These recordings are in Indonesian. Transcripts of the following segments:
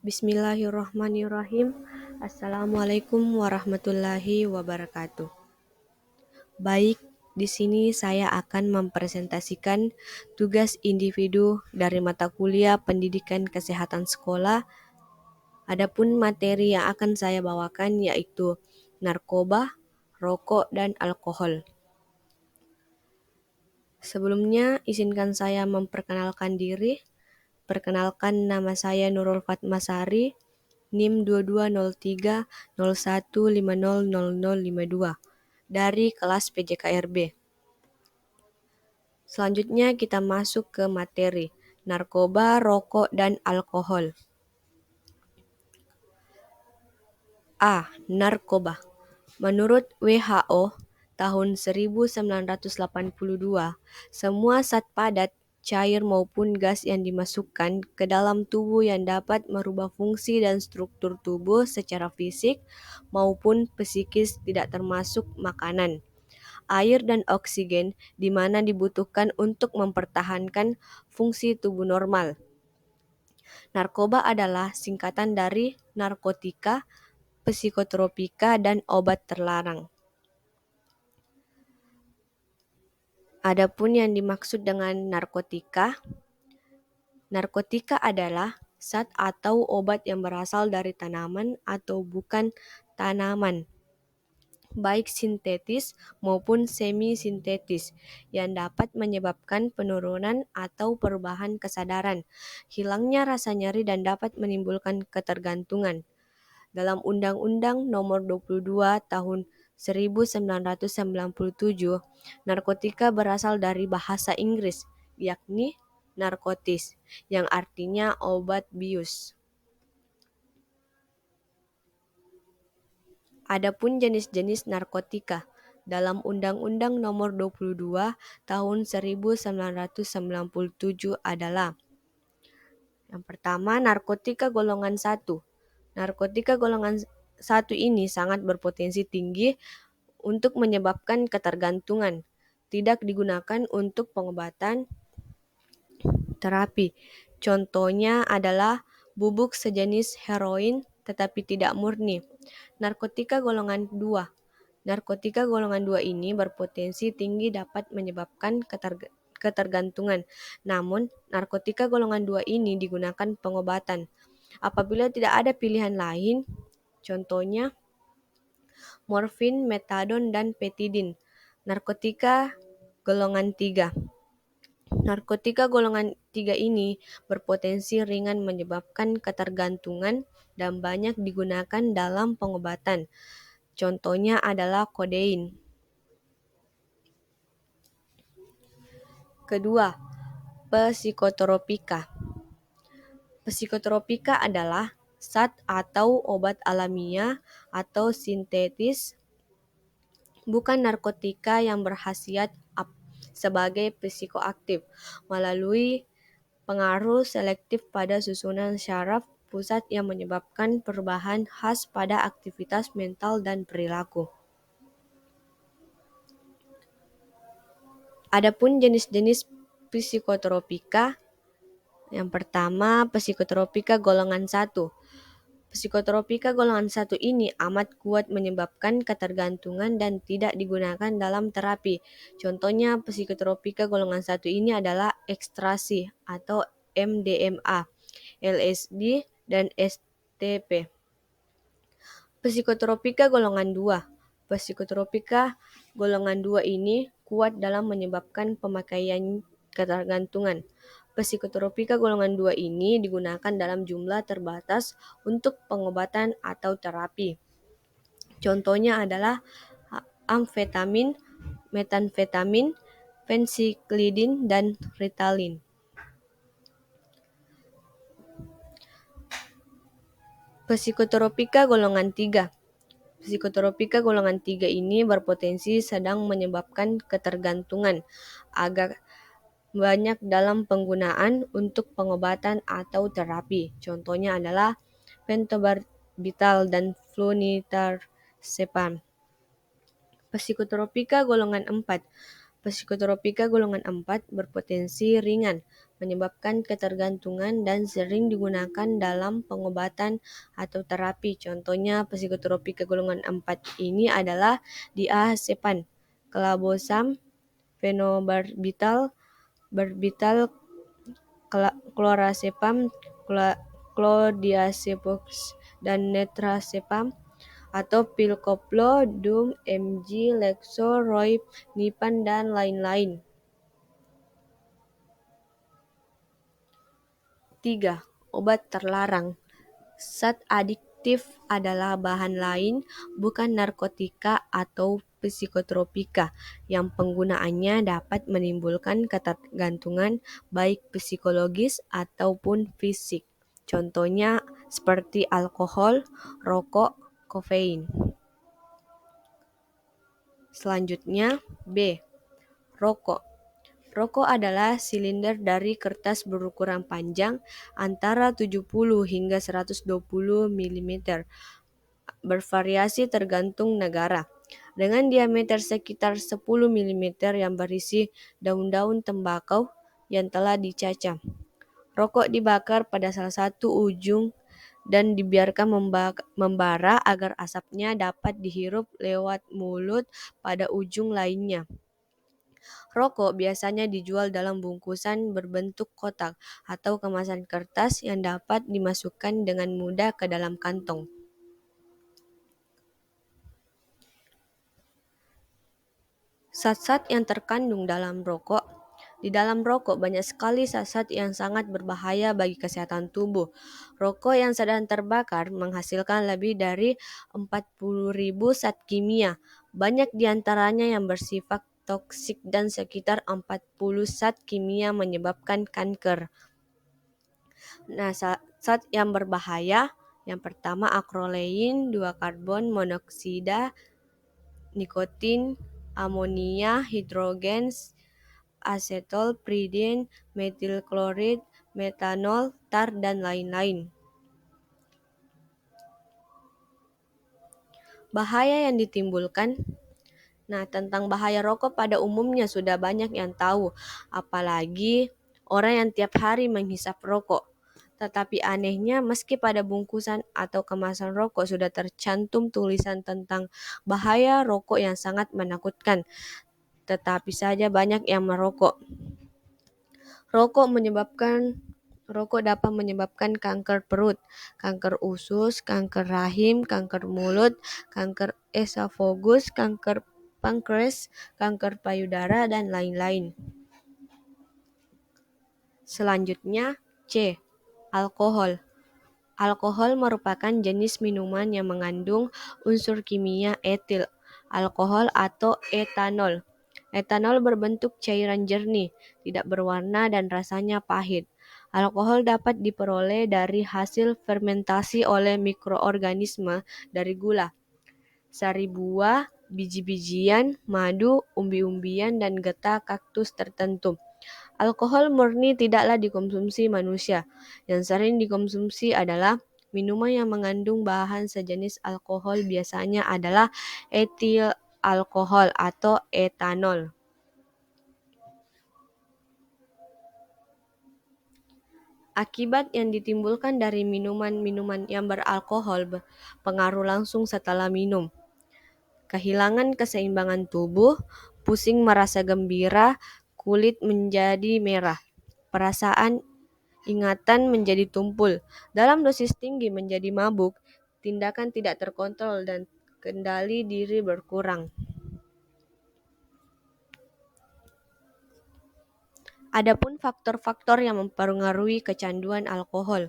Bismillahirrahmanirrahim. Assalamualaikum warahmatullahi wabarakatuh. Baik, di sini saya akan mempresentasikan tugas individu dari mata kuliah Pendidikan Kesehatan Sekolah. Adapun materi yang akan saya bawakan yaitu narkoba, rokok, dan alkohol. Sebelumnya, izinkan saya memperkenalkan diri. Perkenalkan, nama saya Nurul Fatmasari, NIM 220301500052 dari kelas PJKRB. Selanjutnya kita masuk ke materi narkoba, rokok, dan alkohol. A. Narkoba. Menurut WHO, tahun 1982, semua zat padat, cair maupun gas yang dimasukkan ke dalam tubuh yang dapat merubah fungsi dan struktur tubuh secara fisik maupun psikis tidak termasuk makanan, air dan oksigen di mana dibutuhkan untuk mempertahankan fungsi tubuh normal. Narkoba adalah singkatan dari narkotika, psikotropika, dan obat terlarang. Adapun yang dimaksud dengan narkotika adalah zat atau obat yang berasal dari tanaman atau bukan tanaman, baik sintetis maupun semi-sintetis, yang dapat menyebabkan penurunan atau perubahan kesadaran, hilangnya rasa nyeri dan dapat menimbulkan ketergantungan. Dalam Undang-Undang Nomor 22 Tahun 1997, narkotika berasal dari bahasa Inggris, yakni narkotis, yang artinya obat bius. Adapun jenis-jenis narkotika dalam Undang-Undang Nomor 22 Tahun 1997 adalah: yang pertama, narkotika golongan 1. Narkotika golongan 1 ini sangat berpotensi tinggi untuk menyebabkan ketergantungan, tidak digunakan untuk pengobatan terapi. Contohnya adalah bubuk sejenis heroin tetapi tidak murni. Narkotika golongan 2. Narkotika golongan 2 ini berpotensi tinggi dapat menyebabkan ketergantungan. Namun, narkotika golongan 2 ini digunakan pengobatan apabila tidak ada pilihan lain. Contohnya morfin, metadon, dan petidin. Narkotika golongan 3. Narkotika golongan 3 ini berpotensi ringan menyebabkan ketergantungan dan banyak digunakan dalam pengobatan. Contohnya adalah kodein. Kedua, psikotropika. Psikotropika adalah zat atau obat alamiah atau sintetis, bukan narkotika, yang berkhasiat sebagai psikoaktif melalui pengaruh selektif pada susunan syaraf pusat yang menyebabkan perubahan khas pada aktivitas mental dan perilaku. Adapun jenis-jenis psikotropika, yang pertama, psikotropika golongan 1. Psikotropika golongan 1 ini amat kuat menyebabkan ketergantungan dan tidak digunakan dalam terapi. Contohnya psikotropika golongan 1 ini adalah ekstasi atau MDMA, LSD, dan STP. Psikotropika golongan 2. Psikotropika golongan 2 ini kuat dalam menyebabkan pemakaian ketergantungan. Psikotropika golongan 2 ini digunakan dalam jumlah terbatas untuk pengobatan atau terapi. Contohnya adalah amfetamin, metamfetamin, fensiklidin, dan Ritalin. Psikotropika golongan 3. Psikotropika golongan 3 ini berpotensi sedang menyebabkan ketergantungan, agak banyak dalam penggunaan untuk pengobatan atau terapi. Contohnya adalah pentobarbital dan flunitrazepam. Psikotropika golongan 4. Psikotropika golongan 4 berpotensi ringan, menyebabkan ketergantungan dan sering digunakan dalam pengobatan atau terapi. Contohnya psikoterapi golongan 4 ini adalah diazepam, klobazam, fenobarbital, barbital, klorazepam, clodiazepam, dan netrasepam, atau pil koplo, dum, mg, lexo, roipnipan, dan lain-lain. 3. Obat terlarang. Zat adiktif adalah bahan lain, bukan narkotika atau psikotropika, yang penggunaannya dapat menimbulkan ketergantungan baik psikologis ataupun fisik. Contohnya seperti alkohol, rokok, kafein. Selanjutnya B. Rokok. Rokok adalah silinder dari kertas berukuran panjang antara 70 hingga 120 mm, bervariasi tergantung negara, dengan diameter sekitar 10 mm yang berisi daun-daun tembakau yang telah dicacah. Rokok dibakar pada salah satu ujung dan dibiarkan membara agar asapnya dapat dihirup lewat mulut pada ujung lainnya. Rokok biasanya dijual dalam bungkusan berbentuk kotak atau kemasan kertas yang dapat dimasukkan dengan mudah ke dalam kantong. Zat-zat yang terkandung dalam rokok. Di dalam rokok banyak sekali zat-zat yang sangat berbahaya bagi kesehatan tubuh. Rokok yang sedang terbakar menghasilkan lebih dari 40.000 zat kimia. Banyak diantaranya yang bersifat toksik dan sekitar 40 zat kimia menyebabkan kanker. Nah, zat yang berbahaya yang pertama akrolein, 2 karbon monoksida, nikotin, amonia, hidrogen, asetol, pridin, metil klorid, metanol, tar, dan lain-lain. Bahaya yang ditimbulkan. Nah, tentang bahaya rokok pada umumnya sudah banyak yang tahu, apalagi orang yang tiap hari menghisap rokok. Tetapi anehnya, meski pada bungkusan atau kemasan rokok sudah tercantum tulisan tentang bahaya rokok yang sangat menakutkan, tetapi saja banyak yang merokok. Rokok dapat menyebabkan kanker perut, kanker usus, kanker rahim, kanker mulut, kanker esofagus, kanker pankreas, kanker payudara, dan lain-lain. Selanjutnya C. Alkohol. Alkohol merupakan jenis minuman yang mengandung unsur kimia etil alkohol atau etanol. Etanol berbentuk cairan jernih, tidak berwarna dan rasanya pahit. Alkohol dapat diperoleh dari hasil fermentasi oleh mikroorganisme dari gula, sari buah, biji-bijian, madu, umbi-umbian, dan getah kaktus tertentu. Alkohol murni tidaklah dikonsumsi manusia. Yang sering dikonsumsi adalah minuman yang mengandung bahan sejenis alkohol, biasanya adalah etil alkohol atau etanol. Akibat yang ditimbulkan dari minuman-minuman yang beralkohol pengaruh langsung setelah minum. Kehilangan keseimbangan tubuh, pusing merasa gembira, kulit menjadi merah, perasaan ingatan menjadi tumpul, dalam dosis tinggi menjadi mabuk, tindakan tidak terkontrol, dan kendali diri berkurang. Adapun faktor-faktor yang mempengaruhi kecanduan alkohol.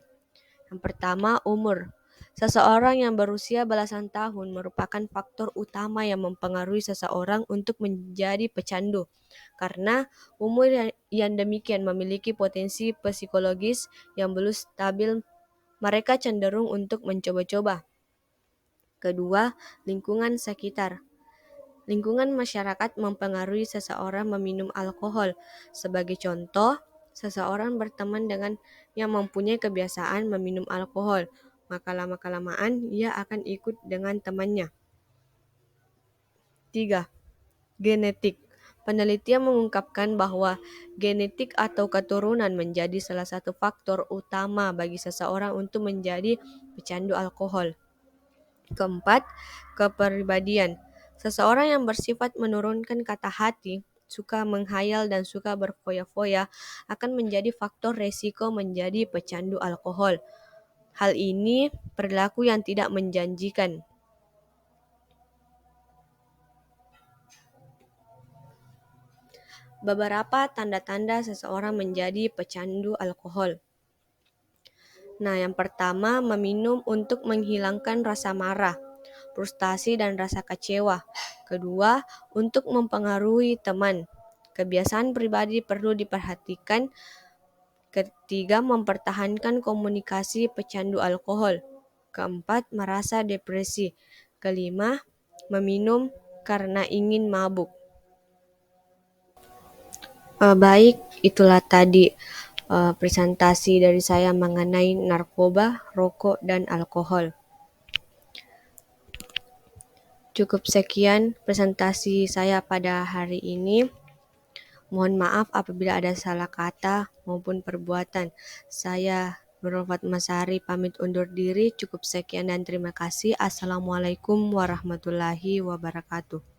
Yang pertama, umur. Seseorang yang berusia belasan tahun merupakan faktor utama yang mempengaruhi seseorang untuk menjadi pecandu. Karena umur yang demikian memiliki potensi psikologis yang belum stabil, mereka cenderung untuk mencoba-coba. Kedua, lingkungan sekitar. Lingkungan masyarakat mempengaruhi seseorang meminum alkohol. Sebagai contoh, seseorang berteman dengan yang mempunyai kebiasaan meminum alkohol, maka lama-kelamaan ia akan ikut dengan temannya. 3. Genetik. Penelitian mengungkapkan bahwa genetik atau keturunan menjadi salah satu faktor utama bagi seseorang untuk menjadi pecandu alkohol. Keempat, kepribadian. Seseorang yang bersifat menurunkan kata hati, suka menghayal dan suka berfoya-foya akan menjadi faktor resiko menjadi pecandu alkohol. Hal ini perilaku yang tidak menjanjikan. Beberapa tanda-tanda seseorang menjadi pecandu alkohol. Nah, yang pertama, meminum untuk menghilangkan rasa marah, frustasi, dan rasa kecewa. Kedua, untuk mempengaruhi teman. Kebiasaan pribadi perlu diperhatikan. Ketiga, mempertahankan komunikasi pecandu alkohol. Keempat, merasa depresi. Kelima, meminum karena ingin mabuk. Baik, itulah tadi presentasi dari saya mengenai narkoba, rokok, dan alkohol. Cukup sekian presentasi saya pada hari ini. Mohon maaf apabila ada salah kata maupun perbuatan. Saya Nurul Fatmasari pamit undur diri. Cukup sekian dan terima kasih. Assalamualaikum warahmatullahi wabarakatuh.